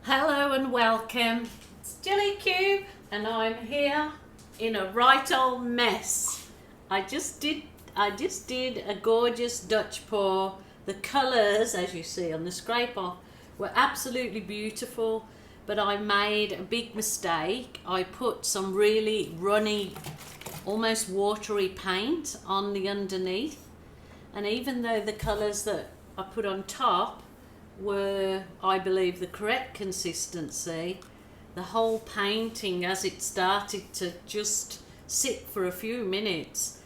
Hello and welcome. It's Jelly Cube and I'm here in a right old mess. I just did a gorgeous Dutch pour. The colours, as you see on the scrape off, were absolutely beautiful, but I made a big mistake. I put some really runny, almost watery paint on the underneath, and even though the colours that I put on top were, I believe, the correct consistency, the whole painting, as it started to just sit for a few minutes,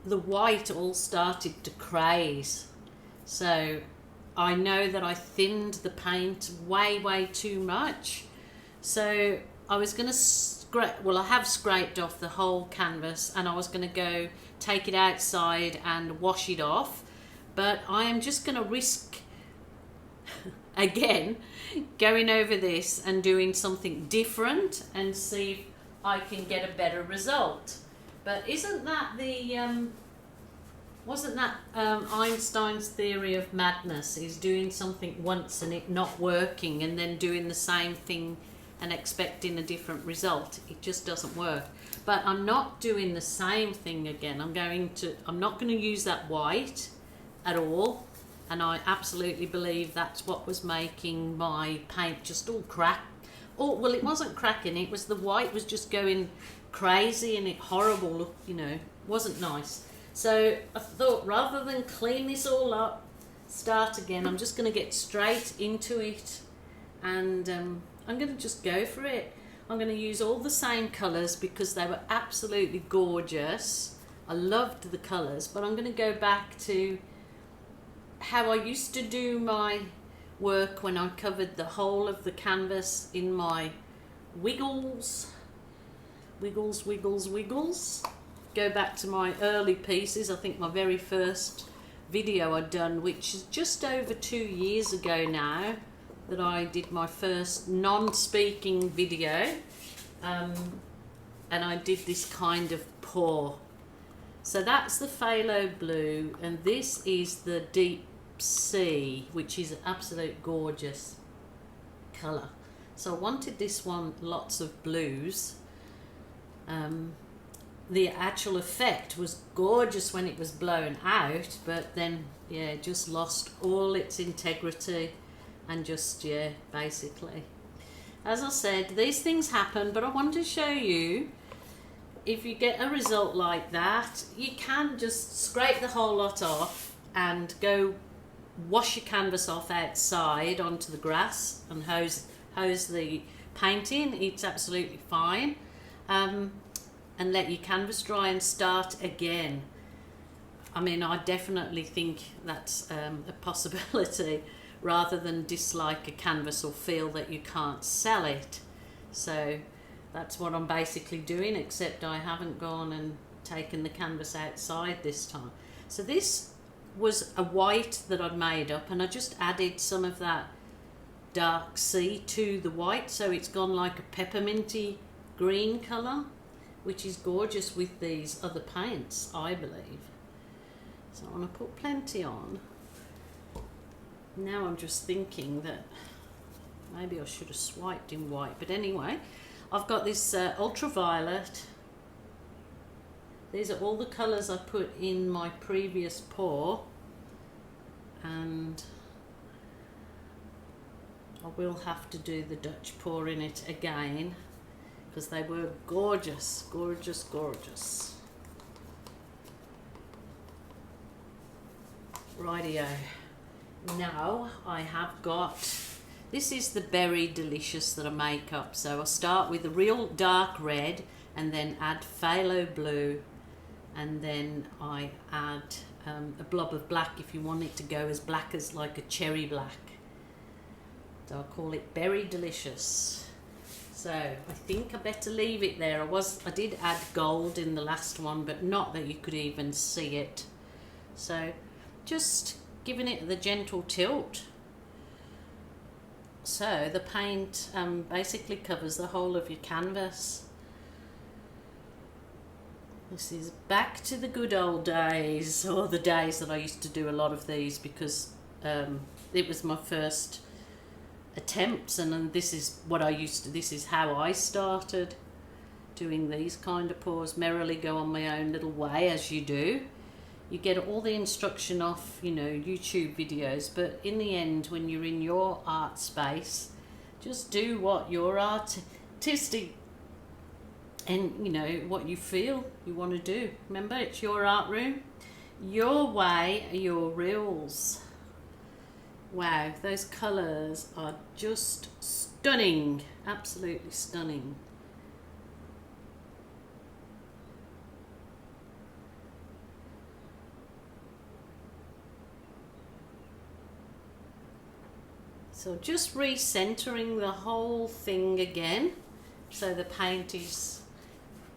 the white all started to craze. So I know that I thinned the paint way too much. So I was going to I have scraped off the whole canvas and I was going to go take it outside and wash it off, but I am just going to risk again going over this and doing something different and see if I can get a better result. But isn't that the wasn't that Einstein's theory of madness, is doing something once and it not working and then doing the same thing and expecting a different result? It just doesn't work. But I'm not doing the same thing again. I'm not going to use that white at all, and I absolutely believe that's what was making my paint just all crack. Oh, well, it wasn't cracking, it was the white was just going crazy and it horrible look, wasn't nice. So I thought, rather than clean this all up, start again, I'm just going to get straight into it, and I'm going to just go for it. I'm going to use all the same colours because they were absolutely gorgeous. I loved the colours, but I'm going to go back to how I used to do my work when I covered the whole of the canvas in my wiggles. Go back to my early pieces. I think my very first video I'd done, which is just over 2 years ago now, that I did my first non-speaking video, and I did this kind of pour. So that's the phthalo blue, and this is the deep sea, which is an absolute gorgeous colour. So I wanted this one lots of blues. The actual effect was gorgeous when it was blown out, but then it just lost all its integrity, and just basically, as I said, these things happen. But I want to show you, if you get a result like that, you can just scrape the whole lot off and go wash your canvas off outside onto the grass and hose the paint in. It's absolutely fine. And let your canvas dry and start again. I mean, I definitely think that's a possibility, rather than dislike a canvas or feel that you can't sell it. So that's what I'm basically doing, except I haven't gone and taken the canvas outside this time. So this was a white that I'd made up, and I just added some of that dark sea to the white, so it's gone like a pepperminty green colour, which is gorgeous with these other paints, I believe. So I want to put plenty on. Now I'm just thinking that maybe I should have swiped in white, but anyway, I've got this ultraviolet. These are all the colours I put in my previous pour, and I will have to do the Dutch pour in it again because they were gorgeous. Rightio. Now I have got, this is the Berry Delicious that I make up. So I start with a real dark red and then add phthalo blue, and then I add a blob of black if you want it to go as black as like a cherry black. So I call it Berry Delicious. So I think I better leave it there. I did add gold in the last one, but not that you could even see it. So just giving it the gentle tilt. So the paint basically covers the whole of your canvas. This is back to the good old days, or the days that I used to do a lot of these, because it was my first attempts, and this is what I used to, this is how I started doing these kind of pours. Merrily go on my own little way, as you do. You get all the instruction off, you know, YouTube videos, but in the end, when you're in your art space, just do what your artistic and, you know, what you feel you want to do. Remember, it's your art room, your way, your rules. Wow, those colours are just stunning, absolutely stunning. So just recentering the whole thing again, so the paint is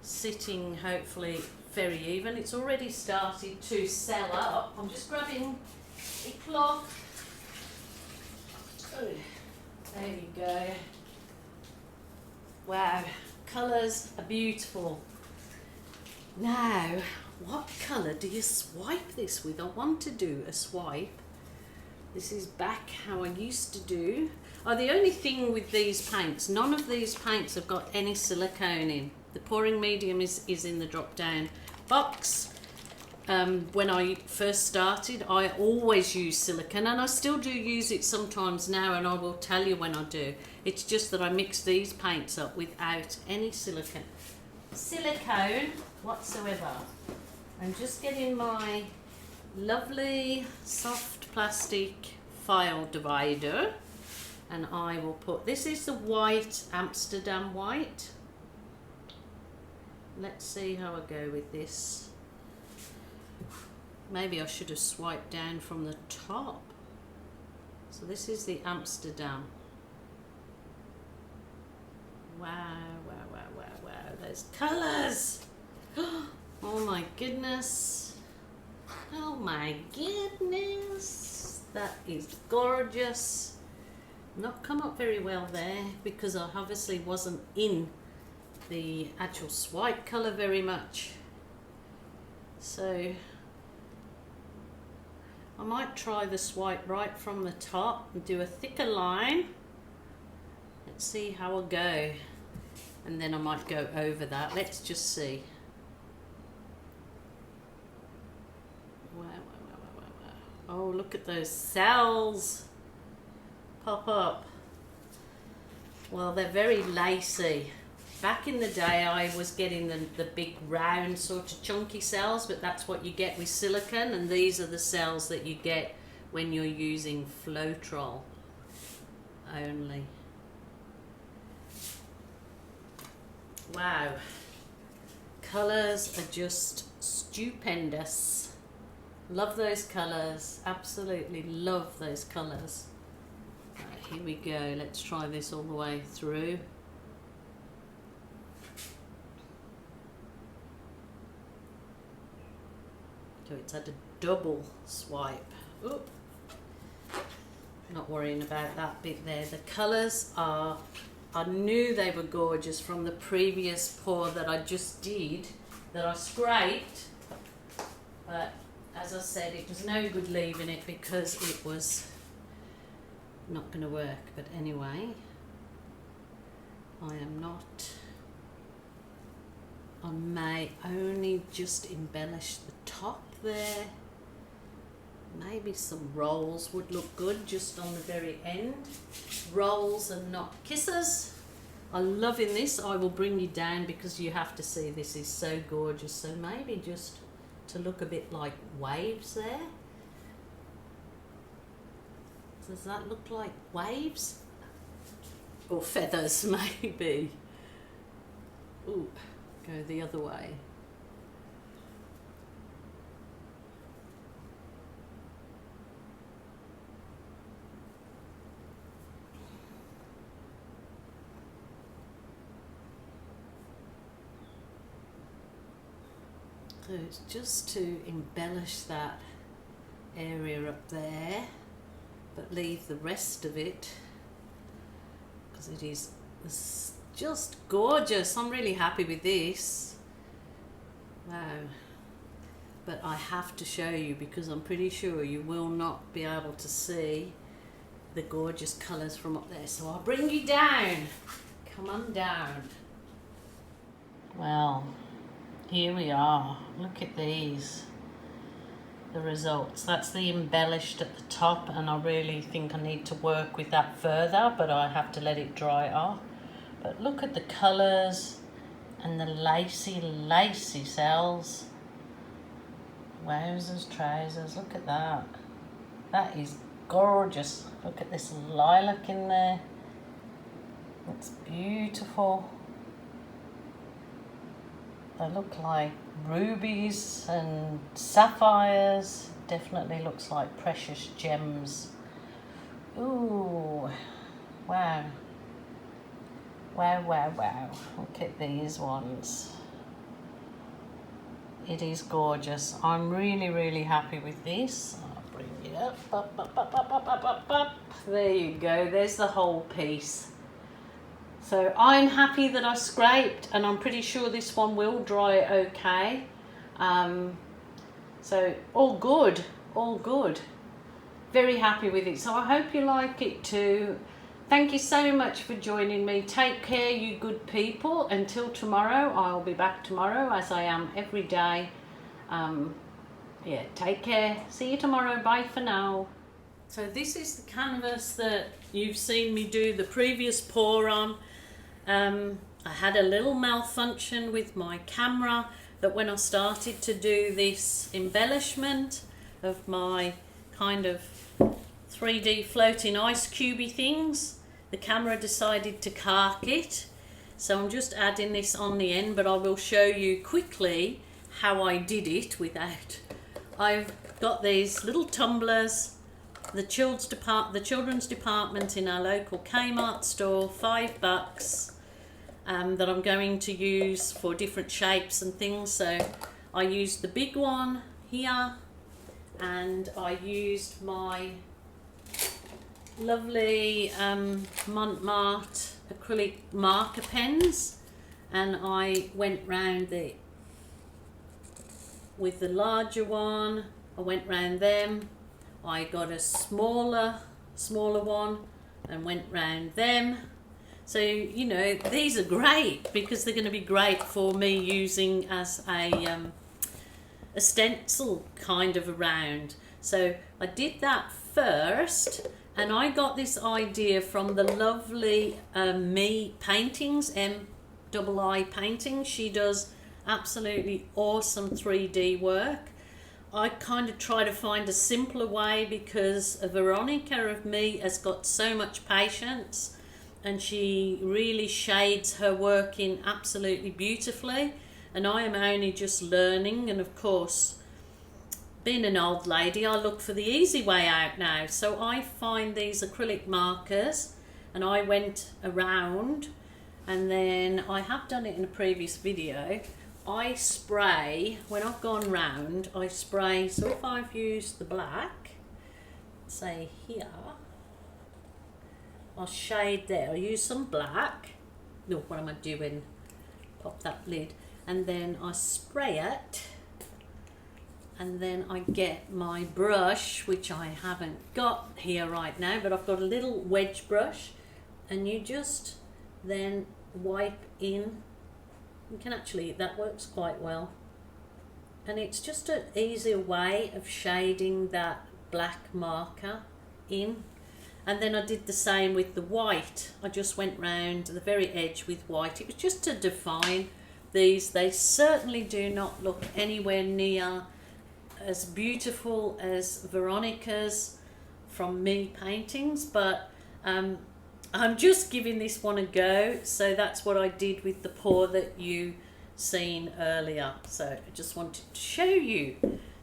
sitting hopefully very even. It's already started to sell up. I'm just grabbing a cloth. Oh, there you go. Wow, colours are beautiful. Now, what colour do you swipe this with? I want to do a swipe. This is back how I used to do. Oh, the only thing with these paints, none of these paints have got any silicone in. The pouring medium is in the drop down box. When I first started, I always used silicone, and I still do use it sometimes now, and I will tell you when I do. It's just that I mix these paints up without any silicone whatsoever. I'm just getting my lovely soft plastic file divider, and I will put, this is the white Amsterdam white. Let's see how I go with this. Maybe I should have swiped down from the top. So this is the Amsterdam. Wow, wow, wow, wow, wow, those colours. Oh my goodness. Oh my goodness. That is gorgeous. Not come up very well there because I obviously wasn't in the actual swipe colour very much. So I might try the swipe right from the top and do a thicker line. Let's see how I go. And then I might go over that. Let's just see. Wow, wow, wow, wow, wow, wow. Oh, look at those cells pop up. Well, they're very lacy. Back in the day, I was getting the big round sort of chunky cells, but that's what you get with silicone, and these are the cells that you get when you're using Floetrol only. Wow, colours are just stupendous. Love those colours, absolutely love those colours. Right, here we go, let's try this all the way through. So it's had a double swipe. Oop. Not worrying about that bit there. The colours are, I knew they were gorgeous from the previous pour that I just did, that I scraped. But as I said, it was no good leaving it because it was not going to work. But anyway, I am not. I may only just embellish the top there. Maybe some rolls would look good just on the very end. Rolls and not kisses. I'm loving this. I will bring you down because you have to see this is so gorgeous. So maybe just to look a bit like waves there. Does that look like waves? Or feathers maybe. Ooh, go the other way. So it's just to embellish that area up there, but leave the rest of it because it is just gorgeous. I'm really happy with this. Wow. But I have to show you because I'm pretty sure you will not be able to see the gorgeous colours from up there. So I'll bring you down. Come on down. Well, here we are. Look at these. The results. That's the embellished at the top, and I really think I need to work with that further, but I have to let it dry off. But look at the colours and the lacy cells. Wowzers, trousers, look at that. That is gorgeous. Look at this lilac in there. It's beautiful. They look like rubies and sapphires. Definitely looks like precious gems. Ooh, wow. Wow, wow, wow. Look at these ones. It is gorgeous. I'm really, really happy with this. I'll bring it up. There you go. There's the whole piece. So I'm happy that I scraped, and I'm pretty sure this one will dry okay. So all good, all good. Very happy with it. So I hope you like it too. Thank you so much for joining me. Take care, you good people. Until tomorrow, I'll be back tomorrow as I am every day. Yeah, take care. See you tomorrow. Bye for now. So this is the canvas that you've seen me do the previous pour on. I had a little malfunction with my camera, that when I started to do this embellishment of my kind of 3D floating ice cubey things, the camera decided to cark it. So I'm just adding this on the end, but I will show you quickly how I did it without. I've got these little tumblers, the children's department in our local Kmart store, $5, that I'm going to use for different shapes and things. So I used the big one here, and I used my lovely Mont acrylic marker pens, and I went round it with the larger one. I went round them. I got a smaller one and went round them. So, you know, these are great because they're going to be great for me using as a stencil kind of around. So I did that first, and I got this idea from the lovely Me Paintings, M-I-I Paintings. She does absolutely awesome 3D work. I kind of try to find a simpler way because Veronica of Me has got so much patience, and she really shades her work in absolutely beautifully, and I am only just learning. And of course, being an old lady, I look for the easy way out now. So I find these acrylic markers, and I went around, and then I have done it in a previous video. I spray, when I've gone round, I spray. So if I've used the black, say here, I'll shade there. I'll use some black. No, what am I doing? Pop that lid. And then I spray it. And then I get my brush, which I haven't got here right now, but I've got a little wedge brush. And you just then wipe in. You can actually, that works quite well. And it's just an easier way of shading that black marker in. And then I did the same with the white. I just went round the very edge with white. It was just to define these. They certainly do not look anywhere near as beautiful as Veronica's from Me Paintings, but I'm just giving this one a go. So that's what I did with the pour that you seen earlier. So I just wanted to show you.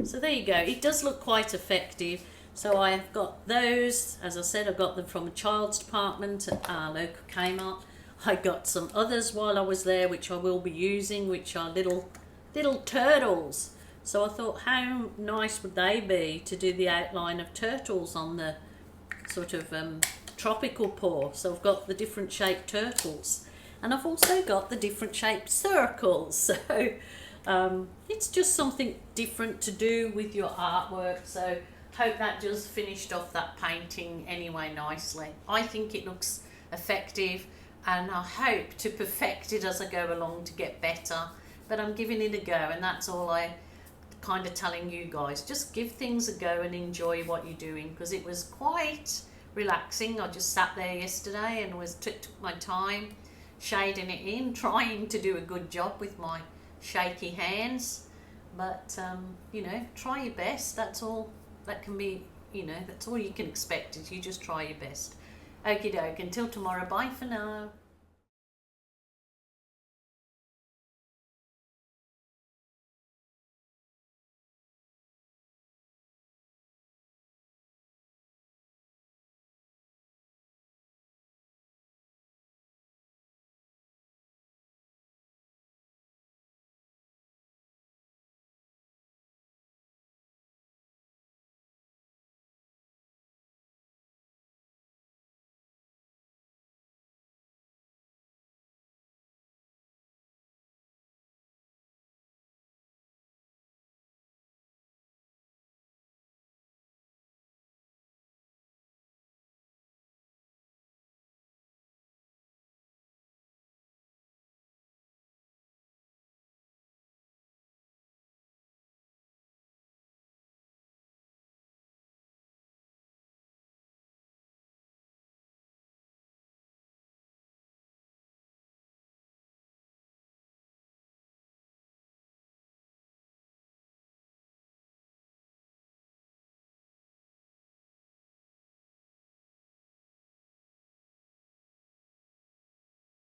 So there you go. It does look quite effective. So I've got those, as I said, I got them from a child's department at our local Kmart. I got some others while I was there, which I will be using, which are little turtles. So I thought, how nice would they be to do the outline of turtles on the sort of tropical pour. So I've got the different shaped turtles, and I've also got the different shaped circles. So it's just something different to do with your artwork. So hope that just finished off that painting anyway nicely. I think it looks effective, and I hope to perfect it as I go along to get better, but I'm giving it a go, and that's all I kind of telling you guys. Just give things a go and enjoy what you're doing, because it was quite relaxing. I just sat there yesterday and took my time shading it in, trying to do a good job with my shaky hands, but you know, try your best. That's all that can be, you know, that's all you can expect, is you just try your best. Okie doke, until tomorrow, bye for now.